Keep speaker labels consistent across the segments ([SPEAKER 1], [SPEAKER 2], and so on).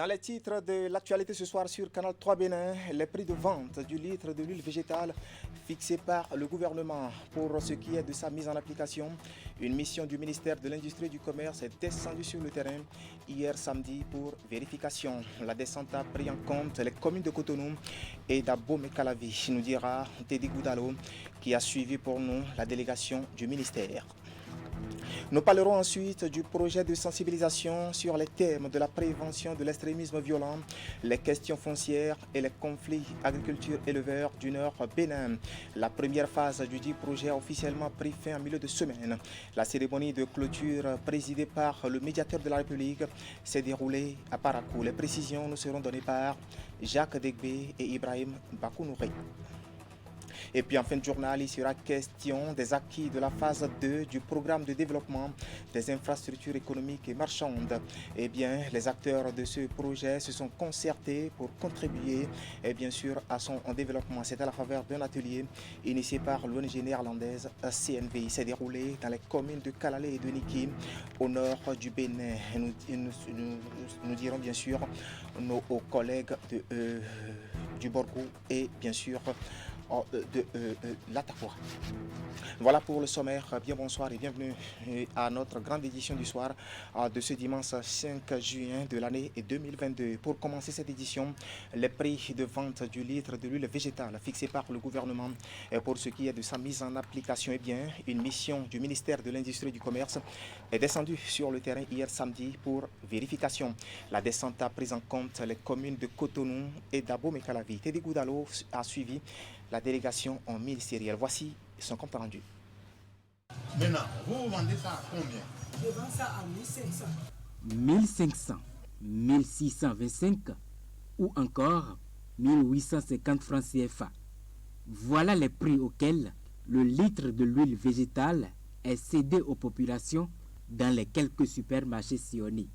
[SPEAKER 1] Dans les titres de l'actualité ce soir sur Canal 3 Bénin, les prix de vente du litre de l'huile végétale fixés par le gouvernement pour ce qui est de sa mise en application. Une mission du ministère de l'Industrie et du Commerce est descendue sur le terrain hier samedi pour vérification. La descente a pris en compte les communes de Cotonou et d'Abomey-Calavi, nous dira Teddy Goudalo, qui a suivi pour nous la délégation du ministère. Nous parlerons ensuite du projet de sensibilisation sur les thèmes de la prévention de l'extrémisme violent, les questions foncières et les conflits agriculture-éleveurs du Nord Bénin. La première phase du dit projet a officiellement pris fin en milieu de semaine. La cérémonie de clôture présidée par le médiateur de la République s'est déroulée à Parakou. Les précisions nous seront données par Jacques Degbé et Ibrahim Bakounouré. Et puis en fin de journal, il sera question des acquis de la phase 2 du programme de développement des infrastructures économiques et marchandes. Eh bien, les acteurs de ce projet se sont concertés pour contribuer, et bien sûr, à son développement. C'est à la faveur d'un atelier initié par l'ONG néerlandaise CNV. Il s'est déroulé dans les communes de Kalalé et de Niki, au nord du Bénin. Nous dirons bien sûr nos collègues du Borgou et bien sûr de l'Atakwa. Voilà pour le sommaire. Bien bonsoir et bienvenue à notre grande édition du soir de ce dimanche 5 juin de l'année 2022. Pour commencer cette édition, les prix de vente du litre de l'huile végétale fixés par le gouvernement pour ce qui est de sa mise en application, eh bien, une mission du ministère de l'Industrie et du Commerce est descendue sur le terrain hier samedi pour vérification. La descente a pris en compte les communes de Cotonou et d'Abomey-Calavi. Teddy Goudalo a suivi la délégation en ministériel. Voici son compte rendu.
[SPEAKER 2] Maintenant, vous vendez ça à combien?
[SPEAKER 3] Je vends ça à 1500.
[SPEAKER 4] 1500, 1625 ou encore 1850 francs CFA. Voilà les prix auxquels le litre de l'huile végétale est cédé aux populations dans les quelques supermarchés sillonnés.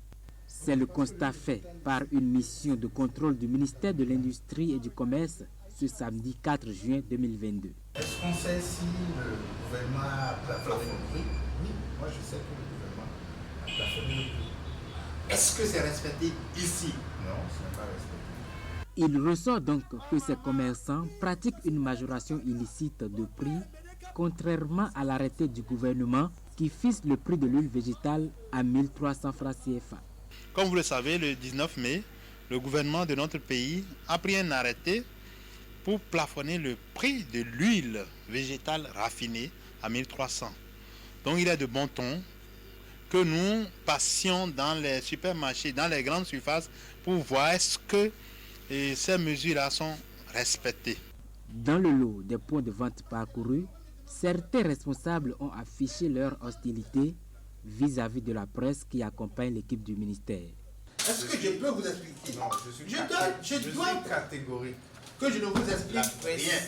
[SPEAKER 4] C'est le constat fait par une mission de contrôle du ministère de l'Industrie et du Commerce ce samedi 4 juin 2022.
[SPEAKER 2] Est-ce qu'on sait si le gouvernement a plafonné le prix? Oui, moi je sais que le gouvernement a plafonné le prix. Est-ce que c'est respecté ici? Non, ce n'est pas respecté.
[SPEAKER 4] Il ressort donc que ces commerçants pratiquent une majoration illicite de prix, contrairement à l'arrêté du gouvernement qui fixe le prix de l'huile végétale à 1300 francs CFA.
[SPEAKER 5] Comme vous le savez, le 19 mai, le gouvernement de notre pays a pris un arrêté pour plafonner le prix de l'huile végétale raffinée à 1300. Donc il est de bon ton que nous passions dans les supermarchés, dans les grandes surfaces, pour voir est-ce que ces mesures-là sont respectées.
[SPEAKER 4] Dans le lot des points de vente parcourus, certains responsables ont affiché leur hostilité vis-à-vis de la presse qui accompagne l'équipe du ministère.
[SPEAKER 2] Est-ce que je peux vous expliquer?
[SPEAKER 5] Non,
[SPEAKER 2] je dois
[SPEAKER 5] catégorique.
[SPEAKER 2] que je ne vous explique rien.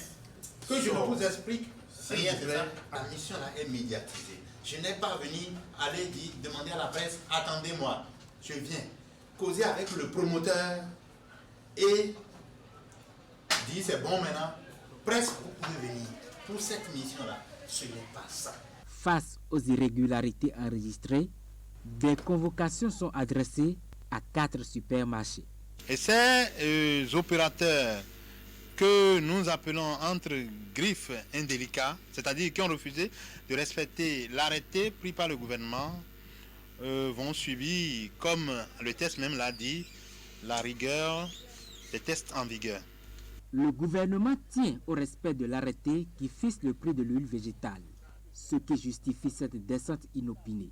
[SPEAKER 2] Que je ne vous explique rien.
[SPEAKER 5] vous plaît.
[SPEAKER 2] La mission là est médiatisée. Je n'ai pas venu aller demander à la presse, attendez-moi. Je viens causer avec le promoteur et dire c'est bon maintenant. Presse, vous pouvez venir. Pour cette mission là, ce n'est pas ça.
[SPEAKER 4] Face aux irrégularités enregistrées, des convocations sont adressées à 4 supermarchés.
[SPEAKER 5] Et ces opérateurs que nous appelons entre griffes indélicats, c'est-à-dire qui ont refusé de respecter l'arrêté pris par le gouvernement, vont subir, comme le test même l'a dit, la rigueur des tests en vigueur.
[SPEAKER 4] Le gouvernement tient au respect de l'arrêté qui fixe le prix de l'huile végétale, ce qui justifie cette descente inopinée.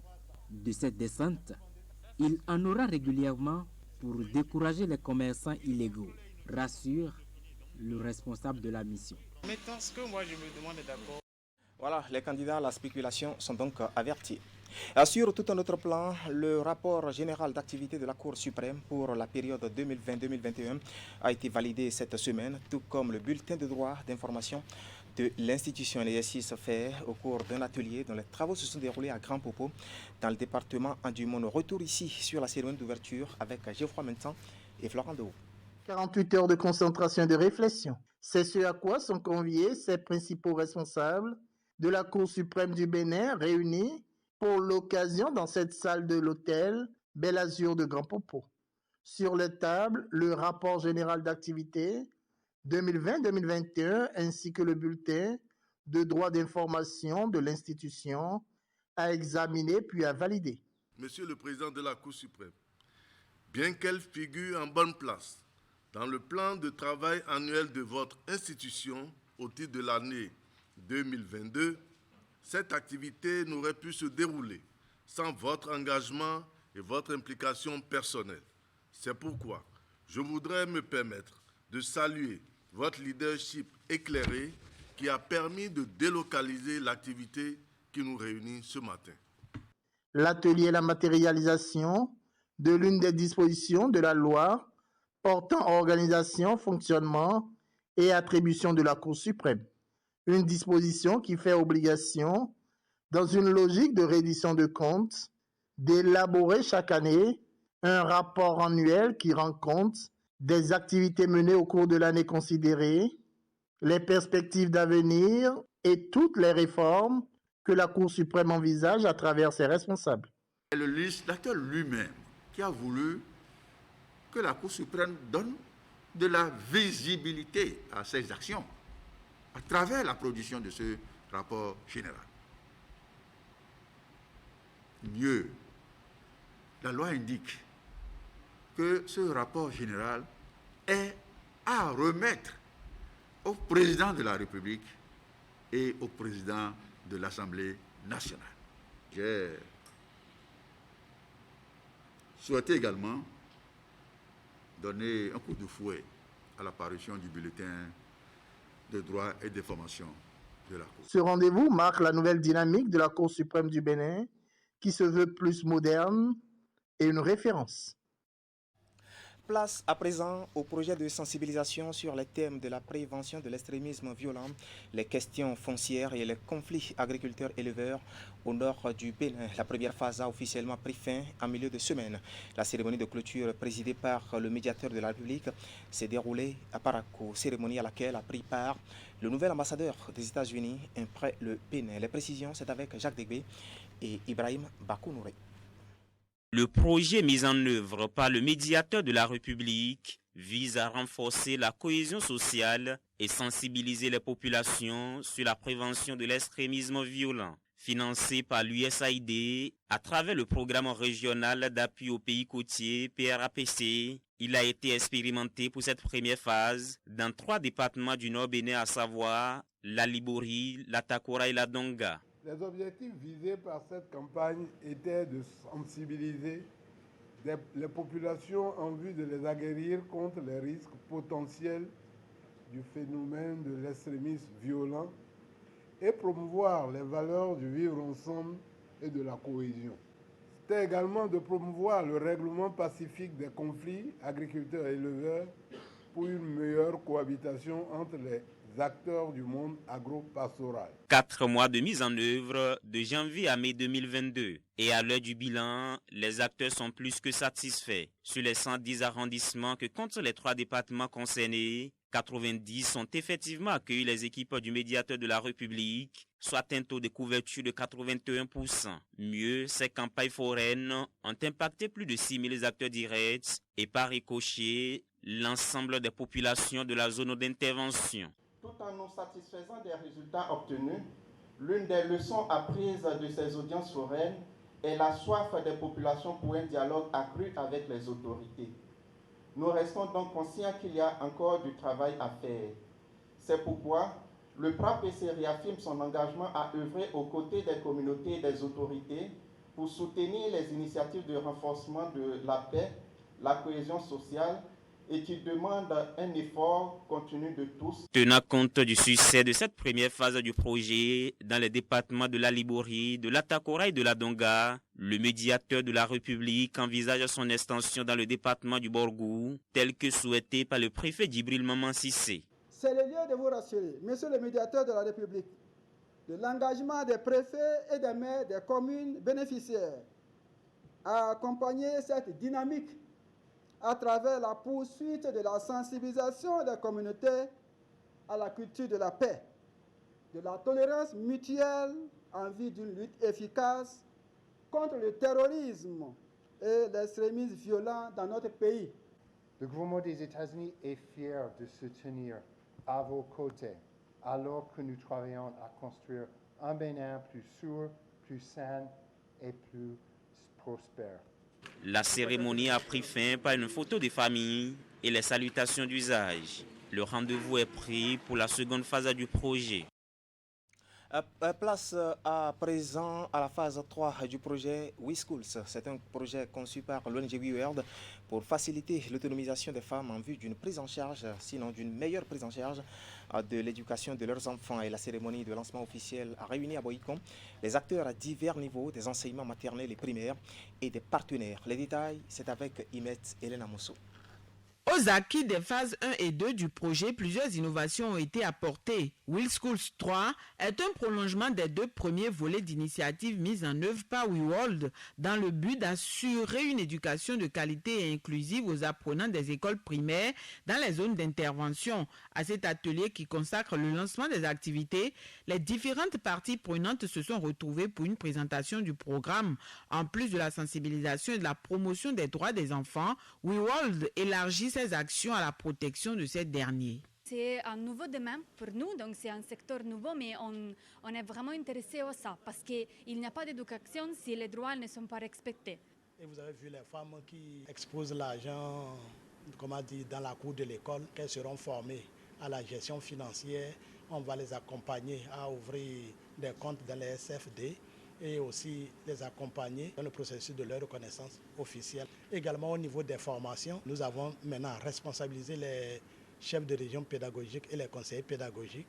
[SPEAKER 4] De cette descente, il en aura régulièrement pour décourager les commerçants illégaux, rassure le responsable de la mission.
[SPEAKER 6] Maintenant, ce que moi je me demande d'abord.
[SPEAKER 1] Voilà, les candidats à la spéculation sont donc avertis. Sur tout un autre plan, le rapport général d'activité de la Cour suprême pour la période 2020-2021 a été validé cette semaine, tout comme le bulletin de droit d'information de l'institution. L'exercice fait au cours d'un atelier dont les travaux se sont déroulés à Grand Popo, dans le département Andumone. Retour ici sur la cérémonie d'ouverture avec Geoffroy Mentan et Florent Dehaut.
[SPEAKER 7] 48 heures de concentration et de réflexion. C'est ce à quoi sont conviés ces principaux responsables de la Cour suprême du Bénin réunis pour l'occasion dans cette salle de l'hôtel Bel Azur de Grand Popo. Sur les tables, le rapport général d'activité 2020-2021 ainsi que le bulletin de droit d'information de l'institution à examiner puis à valider.
[SPEAKER 8] Monsieur le Président de la Cour suprême, bien qu'elle figure en bonne place dans le plan de travail annuel de votre institution au titre de l'année 2022, cette activité n'aurait pu se dérouler sans votre engagement et votre implication personnelle. C'est pourquoi je voudrais me permettre de saluer votre leadership éclairé qui a permis de délocaliser l'activité qui nous réunit ce matin.
[SPEAKER 7] L'atelier et la matérialisation de l'une des dispositions de la loi portant organisation, fonctionnement et attribution de la Cour suprême. Une disposition qui fait obligation, dans une logique de reddition de comptes, d'élaborer chaque année un rapport annuel qui rend compte des activités menées au cours de l'année considérée, les perspectives d'avenir et toutes les réformes que la Cour suprême envisage à travers ses responsables.
[SPEAKER 9] C'est le législateur lui-même qui a voulu que la Cour suprême donne de la visibilité à ses actions à travers la production de ce rapport général. Mieux, la loi indique que ce rapport général est à remettre au président de la République et au président de l'Assemblée nationale. J'ai souhaité également donner un coup de fouet à l'apparition du bulletin de droit et d'information de la Cour.
[SPEAKER 7] Ce rendez-vous marque la nouvelle dynamique de la Cour suprême du Bénin qui se veut plus moderne et une référence.
[SPEAKER 1] Place à présent au projet de sensibilisation sur les thèmes de la prévention de l'extrémisme violent, les questions foncières et les conflits agriculteurs-éleveurs au nord du Bénin. La première phase a officiellement pris fin en milieu de semaine. La cérémonie de clôture présidée par le médiateur de la République s'est déroulée à Parakou, cérémonie à laquelle a pris part le nouvel ambassadeur des États-Unis près le Bénin. Les précisions, c'est avec Jacques Degbé et Ibrahim Bakounouré.
[SPEAKER 10] Le projet mis en œuvre par le médiateur de la République vise à renforcer la cohésion sociale et sensibiliser les populations sur la prévention de l'extrémisme violent. Financé par l'USAID à travers le programme régional d'appui aux pays côtiers PRAPC, il a été expérimenté pour cette première phase dans 3 départements du Nord Bénin, à savoir la Libori, la Takora et la Donga.
[SPEAKER 11] Les objectifs visés par cette campagne étaient de sensibiliser les populations en vue de les aguerrir contre les risques potentiels du phénomène de l'extrémisme violent et promouvoir les valeurs du vivre ensemble et de la cohésion. C'était également de promouvoir le règlement pacifique des conflits agriculteurs-éleveurs pour une meilleure cohabitation entre les acteurs du monde agro-pastoral.
[SPEAKER 10] 4 mois de mise en œuvre de janvier à mai 2022. Et à l'heure du bilan, les acteurs sont plus que satisfaits. Sur les 110 arrondissements que comptent les 3 départements concernés, 90 ont effectivement accueilli les équipes du médiateur de la République, soit un taux de couverture de 81%. Mieux, ces campagnes foraines ont impacté plus de 6000 acteurs directs et par ricochet, l'ensemble des populations de la zone d'intervention.
[SPEAKER 12] Tout en nous satisfaisant des résultats obtenus, l'une des leçons apprises de ces audiences foraines est la soif des populations pour un dialogue accru avec les autorités. Nous restons donc conscients qu'il y a encore du travail à faire. C'est pourquoi le PRAPC réaffirme son engagement à œuvrer aux côtés des communautés et des autorités pour soutenir les initiatives de renforcement de la paix, la cohésion sociale et qui demande un effort continu de tous.
[SPEAKER 10] Tenant compte du succès de cette première phase du projet dans les départements de la Libori, de la Takora et de la Donga, le médiateur de la République envisage son extension dans le département du Borgou, tel que souhaité par le préfet Djibril Maman Sissé.
[SPEAKER 13] C'est le lieu de vous rassurer, monsieur le médiateur de la République, de l'engagement des préfets et des maires des communes bénéficiaires à accompagner cette dynamique à travers la poursuite de la sensibilisation des communautés à la culture de la paix, de la tolérance mutuelle en vue d'une lutte efficace contre le terrorisme et l'extrémisme violent dans notre pays.
[SPEAKER 14] Le gouvernement des États-Unis est fier de se tenir à vos côtés alors que nous travaillons à construire un Bénin plus sûr, plus sain et plus prospère.
[SPEAKER 10] La cérémonie a pris fin par une photo de famille et les salutations d'usage. Le rendez-vous est pris pour la seconde phase du projet.
[SPEAKER 1] Place à présent à la phase 3 du projet WeSchools. C'est un projet conçu par l'ONG WeWorld pour faciliter l'autonomisation des femmes en vue d'une prise en charge, sinon d'une meilleure prise en charge de l'éducation de leurs enfants. Et la cérémonie de lancement officiel a réuni à Boïcon les acteurs à divers niveaux des enseignements maternels et primaires et des partenaires. Les détails, c'est avec Imet Elena Mousso.
[SPEAKER 15] Aux acquis des phases 1 et 2 du projet, plusieurs innovations ont été apportées. WeSchools 3 est un prolongement des 2 premiers volets d'initiatives mises en œuvre par WeWorld dans le but d'assurer une éducation de qualité et inclusive aux apprenants des écoles primaires dans les zones d'intervention. À cet atelier qui consacre le lancement des activités, les différentes parties prenantes se sont retrouvées pour une présentation du programme. En plus de la sensibilisation et de la promotion des droits des enfants, WeWorld élargit ses actions à la protection de ces derniers.
[SPEAKER 16] C'est un nouveau domaine pour nous, donc c'est un secteur nouveau, mais on est vraiment intéressé à ça, parce qu'il n'y a pas d'éducation si les droits ne sont pas respectés.
[SPEAKER 6] Et vous avez vu les femmes qui exposent l'argent, comment dire, dans la cour de l'école, qu'elles seront formées à la gestion financière. On va les accompagner à ouvrir des comptes dans les SFD et aussi les accompagner dans le processus de leur reconnaissance officielle. Également au niveau des formations, nous avons maintenant responsabilisé les chefs de région pédagogiques et les conseillers pédagogiques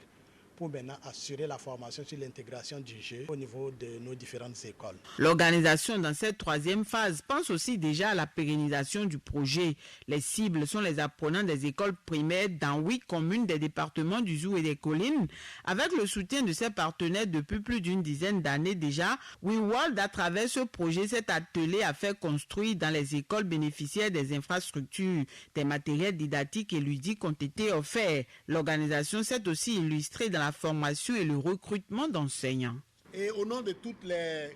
[SPEAKER 6] pour maintenant assurer la formation sur l'intégration du jeu au niveau de nos différentes écoles.
[SPEAKER 15] L'organisation dans cette troisième phase pense aussi déjà à la pérennisation du projet. Les cibles sont les apprenants des écoles primaires dans 8 communes des départements du Zou et des Collines. Avec le soutien de ses partenaires depuis plus d'une dizaine d'années déjà, WeWorld, à travers ce projet, s'est attelé à faire construire dans les écoles bénéficiaires des infrastructures. Des matériels didactiques et ludiques ont été offerts. L'organisation s'est aussi illustrée dans la formation et le recrutement d'enseignants.
[SPEAKER 17] Et au nom de toutes les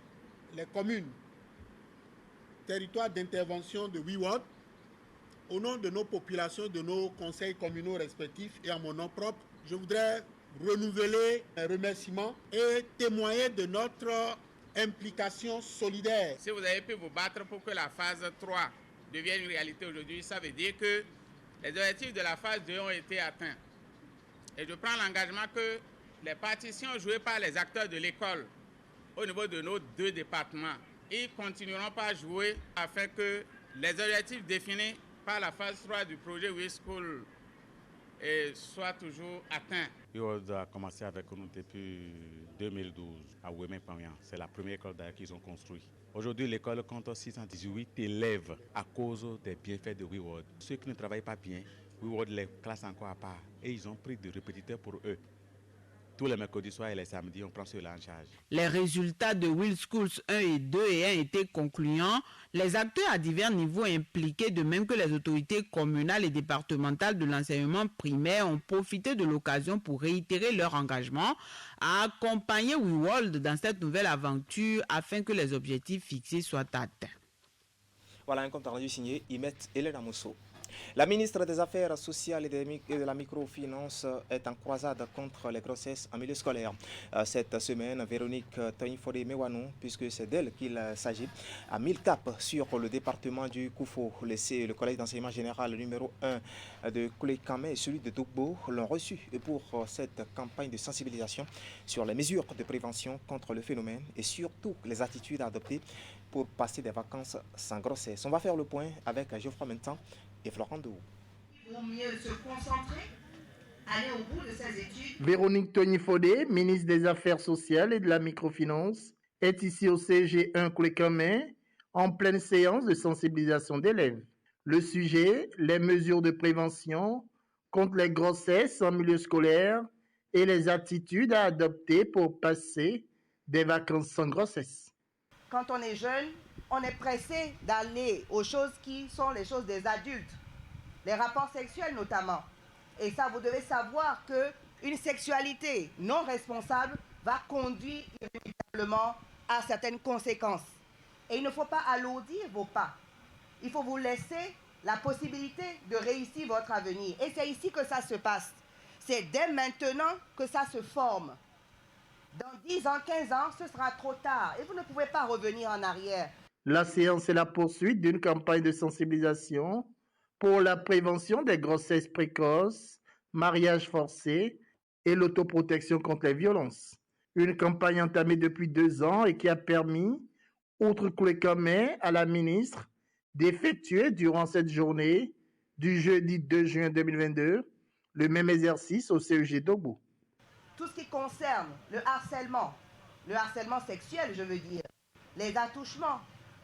[SPEAKER 17] communes, territoires d'intervention de WeWorld, au nom de nos populations, de nos conseils communaux respectifs et à mon nom propre, je voudrais renouveler un remerciement et témoigner de notre implication solidaire.
[SPEAKER 18] Si vous avez pu vous battre pour que la phase 3 devienne une réalité aujourd'hui, ça veut dire que les objectifs de la phase 2 ont été atteints. Et je prends l'engagement que les partitions jouées par les acteurs de l'école au niveau de nos 2 départements, ils continueront pas à jouer afin que les objectifs définis par la phase 3 du projet WeSchools soient toujours atteints.
[SPEAKER 19] WeWorld a commencé avec nous depuis 2012 à Ouémé-Pamyan. C'est la première école d'ailleurs qu'ils ont construite. Aujourd'hui, l'école compte 618 élèves à cause des bienfaits de WeWorld. Ceux qui ne travaillent pas bien, WeWorld les classe encore à part et ils ont pris des répétiteurs pour eux. Tous les mercredis soirs et les samedis, on prend cela en charge.
[SPEAKER 15] Les résultats de WeSchools 1 et 2 ayant été concluants, les acteurs à divers niveaux impliqués, de même que les autorités communales et départementales de l'enseignement primaire, ont profité de l'occasion pour réitérer leur engagement à accompagner WeWorld dans cette nouvelle aventure afin que les objectifs fixés soient atteints.
[SPEAKER 1] Voilà un compte rendu signé Imet Elena Mousso. La ministre des Affaires sociales et de la microfinance est en croisade contre les grossesses en milieu scolaire. Cette semaine, Véronique Toinfodé Mewanou, puisque c'est d'elle qu'il s'agit, a mis le cap sur le département du Koufo. Le collège d'enseignement général numéro 1 de Koulekame et celui de Dougbo l'ont reçu pour cette campagne de sensibilisation sur les mesures de prévention contre le phénomène et surtout les attitudes à adopter pour passer des vacances sans grossesse. On va faire le point avec Geoffroy Mentan et Florent Dou.
[SPEAKER 20] Pour mieux se concentrer, aller au bout de ses études.
[SPEAKER 7] Véronique Toinfodé, ministre des Affaires sociales et de la microfinance, est ici au CG1 Koulekame en pleine séance de sensibilisation d'élèves. Le sujet, les mesures de prévention contre les grossesses en milieu scolaire et les attitudes à adopter pour passer des vacances sans grossesse.
[SPEAKER 20] Quand on est jeune, on est pressé d'aller aux choses qui sont les choses des adultes, les rapports sexuels notamment. Et ça, vous devez savoir qu'une sexualité non responsable va conduire inévitablement à certaines conséquences. Et il ne faut pas alourdir vos pas. Il faut vous laisser la possibilité de réussir votre avenir. Et c'est ici que ça se passe. C'est dès maintenant que ça se forme. Dans 10 ans, 15 ans, ce sera trop tard et vous ne pouvez pas revenir en arrière.
[SPEAKER 7] La séance est la poursuite d'une campagne de sensibilisation pour la prévention des grossesses précoces, mariages forcés et l'autoprotection contre les violences. Une campagne entamée depuis 2 ans et qui a permis, outre Koulekamé, à la ministre d'effectuer durant cette journée du jeudi 2 juin 2022 le même exercice au CEG Dogbo.
[SPEAKER 20] Tout ce qui concerne le harcèlement sexuel, je veux dire, les attouchements,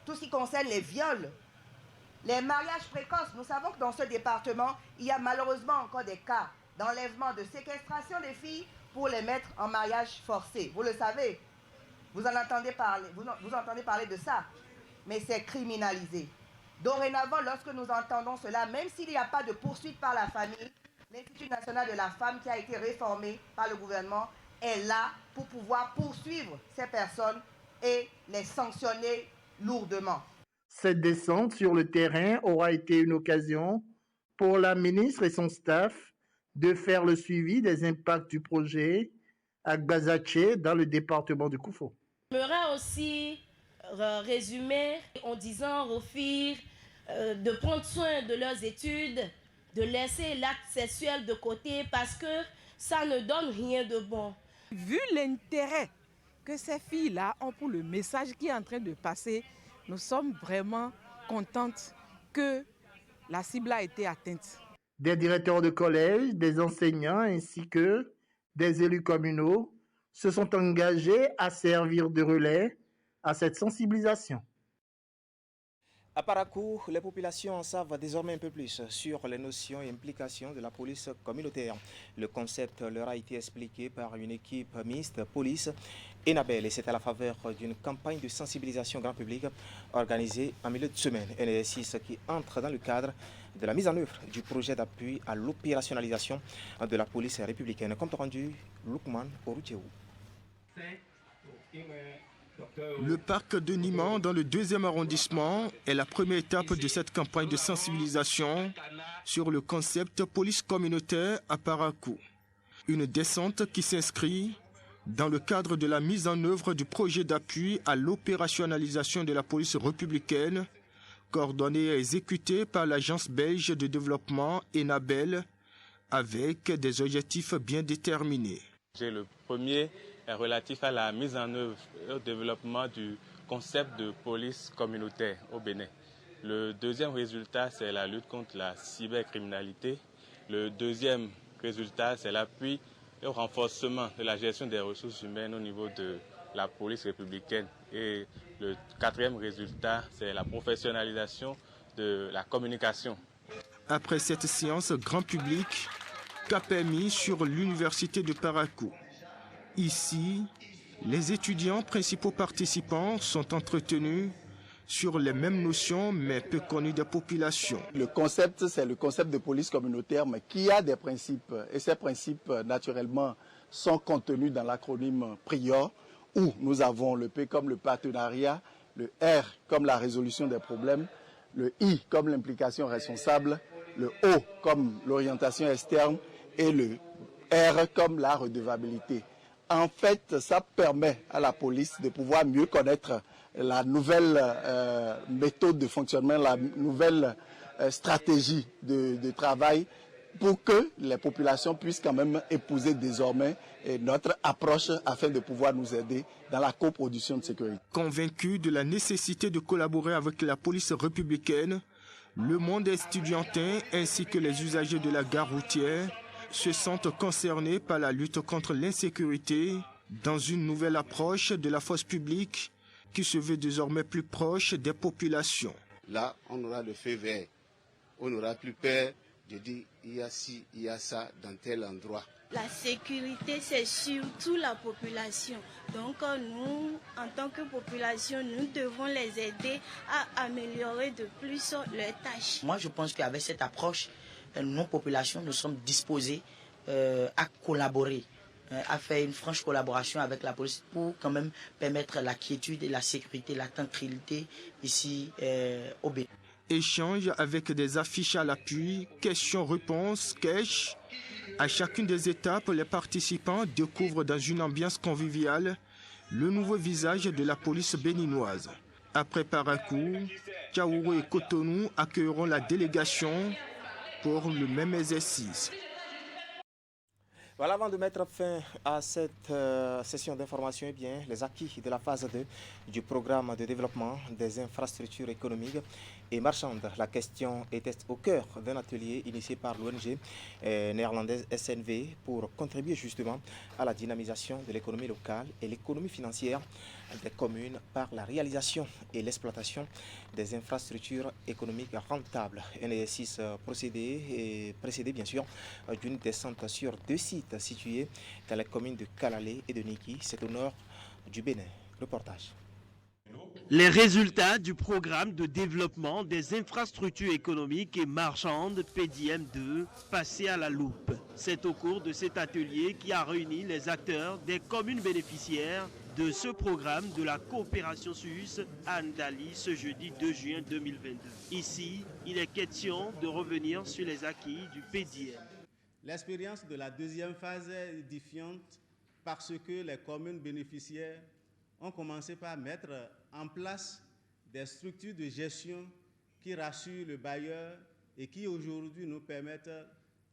[SPEAKER 20] tout ce qui concerne les viols, les mariages précoces. Nous savons que dans ce département, il y a malheureusement encore des cas d'enlèvement, de séquestration des filles pour les mettre en mariage forcé. Vous le savez, vous entendez parler de ça, mais c'est criminalisé. Dorénavant, lorsque nous entendons cela, même s'il n'y a pas de poursuite par la famille, l'Institut national de la femme qui a été réformé par le gouvernement est là pour pouvoir poursuivre ces personnes et les sanctionner lourdement.
[SPEAKER 7] Cette descente sur le terrain aura été une occasion pour la ministre et son staff de faire le suivi des impacts du projet à Gbazaché dans le département du Koufo.
[SPEAKER 21] J'aimerais aussi résumer en disant aux filles de prendre soin de leurs études, de laisser l'acte sexuel de côté parce que ça ne donne rien de bon.
[SPEAKER 22] Vu l'intérêt que ces filles-là ont pour le message qui est en train de passer, nous sommes vraiment contentes que la cible a été atteinte.
[SPEAKER 7] Des directeurs de collège, des enseignants ainsi que des élus communaux se sont engagés à servir de relais à cette sensibilisation.
[SPEAKER 1] À Parakou, les populations en savent désormais un peu plus sur les notions et implications de la police communautaire. Le concept leur a été expliqué par une équipe mixte police et Nabel et c'est à la faveur d'une campagne de sensibilisation grand public organisée en milieu de semaine. Un exercice qui entre dans le cadre de la mise en œuvre du projet d'appui à l'opérationnalisation de la police républicaine. Compte rendu, Lukman Orucheou.
[SPEAKER 23] Le parc de Niman, dans le 2e arrondissement, est la première étape de cette campagne de sensibilisation sur le concept police communautaire à Parakou. Une descente qui s'inscrit dans le cadre de la mise en œuvre du projet d'appui à l'opérationnalisation de la police républicaine, coordonné et exécuté par l'Agence belge de développement ENABEL, avec des objectifs bien déterminés.
[SPEAKER 19] Le premier est relatif à la mise en œuvre et au développement du concept de police communautaire au Bénin. Le deuxième résultat, c'est la lutte contre la cybercriminalité. Le deuxième résultat, c'est l'appui et au renforcement de la gestion des ressources humaines au niveau de la police républicaine. Et le quatrième résultat, c'est la professionnalisation de la communication.
[SPEAKER 23] Après cette séance grand public, cap est mis sur l'université de Parakou. Ici, les étudiants principaux participants sont entretenus sur les mêmes notions mais peu connues des populations.
[SPEAKER 24] Le concept, c'est le concept de police communautaire mais qui a des principes et ces principes naturellement sont contenus dans l'acronyme PRIOR où nous avons le P comme le partenariat, le R comme la résolution des problèmes, le I comme l'implication responsable, le O comme l'orientation externe et le R comme la redevabilité. En fait, ça permet à la police de pouvoir mieux connaître la nouvelle méthode de fonctionnement, la nouvelle stratégie de travail pour que les populations puissent quand même épouser désormais notre approche afin de pouvoir nous aider dans la coproduction de sécurité.
[SPEAKER 23] Convaincu de la nécessité de collaborer avec la police républicaine, le monde estudiantin ainsi que les usagers de la gare routière se sentent concernés par la lutte contre l'insécurité dans une nouvelle approche de la force publique qui se veut désormais plus proche des populations.
[SPEAKER 25] Là, on aura le feu vert. On n'aura plus peur de dire il y a ci, il y a ça dans tel endroit.
[SPEAKER 26] La sécurité, c'est surtout la population. Donc nous, en tant que population, nous devons les aider à améliorer de plus leurs tâches.
[SPEAKER 27] Moi, je pense qu'avec cette approche, nos populations, nous sommes disposés à collaborer, à faire une franche collaboration avec la police pour quand même permettre la quiétude et la sécurité, la tranquillité ici au Bénin.
[SPEAKER 23] Échange avec des affiches à l'appui, questions-réponses, cash. À chacune des étapes, les participants découvrent dans une ambiance conviviale le nouveau visage de la police béninoise. Après Parakou, Tchaourou et Cotonou accueilleront la délégation pour le même exercice.
[SPEAKER 1] Voilà, avant de mettre fin à cette session d'information, eh bien, les acquis de la phase 2 du programme de développement des infrastructures économiques et marchandes. La question était au cœur d'un atelier initié par l'ONG néerlandaise SNV pour contribuer justement à la dynamisation de l'économie locale et l'économie financière des communes par la réalisation et l'exploitation des infrastructures économiques rentables. Un exercice précédé bien sûr d'une descente sur 2 sites situés dans les communes de Kalalé et de Niki. C'est au nord du Bénin. Reportage.
[SPEAKER 2] Les résultats du programme de développement des infrastructures économiques et marchandes PDM2 passés à la loupe. C'est au cours de cet atelier qui a réuni les acteurs des communes bénéficiaires de ce programme de la coopération suisse à Ndali ce jeudi 2 juin 2022. Ici, il est question de revenir sur les acquis du PDM.
[SPEAKER 3] L'expérience de la deuxième phase est édifiante parce que les communes bénéficiaires ont commencé par mettre en place des structures de gestion qui rassurent le bailleur et qui aujourd'hui nous permettent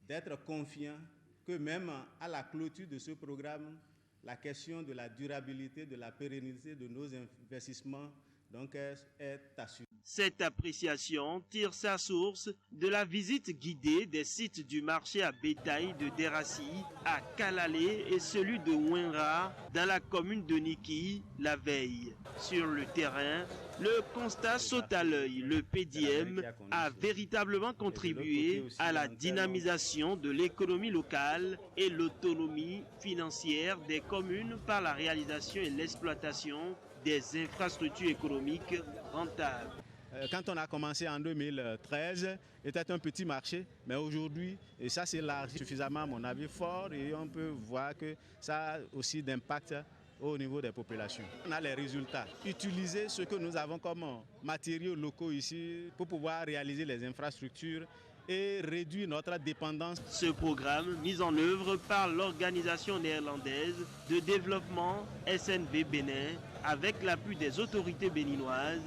[SPEAKER 3] d'être confiants que même à la clôture de ce programme, la question de la durabilité, de la pérennité de nos investissements donc est assurée.
[SPEAKER 2] Cette appréciation tire sa source de la visite guidée des sites du marché à bétail de Derassi à Kalalé et celui de Ouenra dans la commune de Niki la veille. Sur le terrain, le constat saute à l'œil. Le PDM a véritablement contribué à la dynamisation de l'économie locale et l'autonomie financière des communes par la réalisation et l'exploitation des infrastructures économiques rentables.
[SPEAKER 3] Quand on a commencé en 2013, c'était un petit marché, mais aujourd'hui, et ça s'est élargi suffisamment à mon avis fort et on peut voir que ça a aussi d'impact au niveau des populations. On a les résultats. Utiliser ce que nous avons comme matériaux locaux ici pour pouvoir réaliser les infrastructures et réduire notre dépendance.
[SPEAKER 2] Ce programme, mis en œuvre par l'organisation néerlandaise de développement SNV Bénin, avec l'appui des autorités béninoises,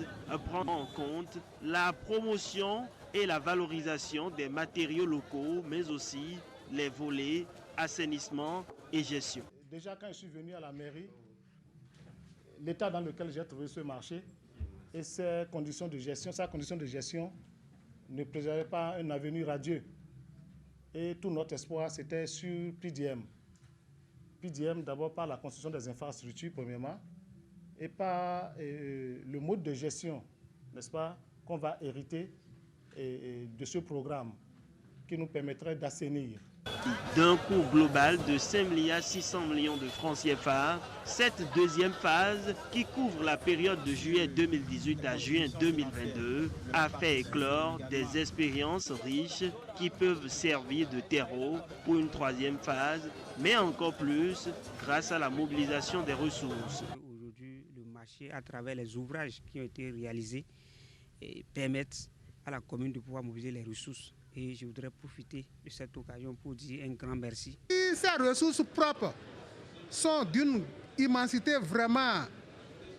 [SPEAKER 2] prend en compte la promotion et la valorisation des matériaux locaux, mais aussi les volets assainissement et gestion.
[SPEAKER 6] Déjà, quand je suis venu à la mairie, l'état dans lequel j'ai trouvé ce marché et ses conditions de gestion, sa condition de gestion ne préservait pas un avenir radieux. Et tout notre espoir, c'était sur PDM. PDM, d'abord par la construction des infrastructures, premièrement, et par le mode de gestion, n'est-ce pas, qu'on va hériter de ce programme qui nous permettrait d'assainir.
[SPEAKER 2] D'un coût global de 5,6 milliards de francs CFA, cette deuxième phase, qui couvre la période de juillet 2018 à juin 2022, a fait éclore des expériences riches qui peuvent servir de terreau pour une troisième phase, mais encore plus grâce à la mobilisation des ressources.
[SPEAKER 4] Aujourd'hui, le marché, à travers les ouvrages qui ont été réalisés, permettent à la commune de pouvoir mobiliser les ressources. Et je voudrais profiter de cette occasion pour dire un grand merci.
[SPEAKER 17] Ces ressources propres sont d'une immensité vraiment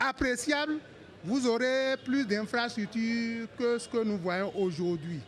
[SPEAKER 17] appréciable. Vous aurez plus d'infrastructures que ce que nous voyons aujourd'hui.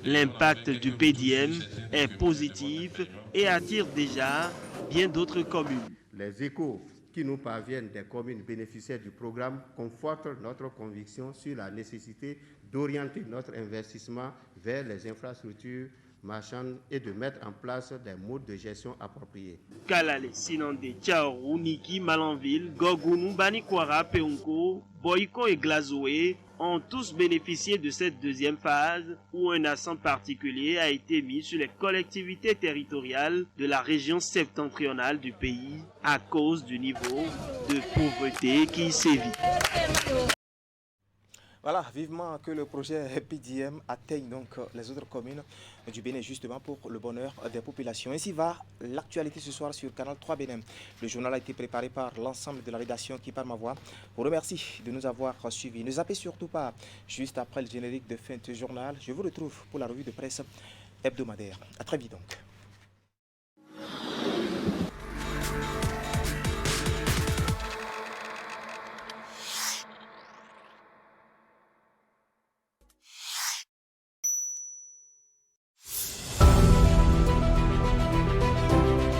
[SPEAKER 2] L'impact du PDM est positif et attire déjà bien d'autres communes.
[SPEAKER 25] Les échos qui nous parviennent des communes bénéficiaires du programme confortent notre conviction sur la nécessité d'orienter notre investissement vers les infrastructures marchandes et de mettre en place des modes de gestion appropriés.
[SPEAKER 2] Kalalé, Sinandé, Tchaourou, Niki, Malanville, Gorgounou, Banikwara, Peunko, Boyko et Glazoé ont tous bénéficié de cette deuxième phase où un accent particulier a été mis sur les collectivités territoriales de la région septentrionale du pays à cause du niveau de pauvreté qui sévit.
[SPEAKER 1] Voilà, vivement que le projet PDM atteigne donc les autres communes du Bénin justement pour le bonheur des populations. Ainsi va l'actualité ce soir sur Canal 3 Bénin. Le journal a été préparé par l'ensemble de la rédaction qui par ma voix. Je vous remercie de nous avoir suivis. Ne zappez surtout pas, juste après le générique de fin de journal, je vous retrouve pour la revue de presse hebdomadaire. À très vite donc.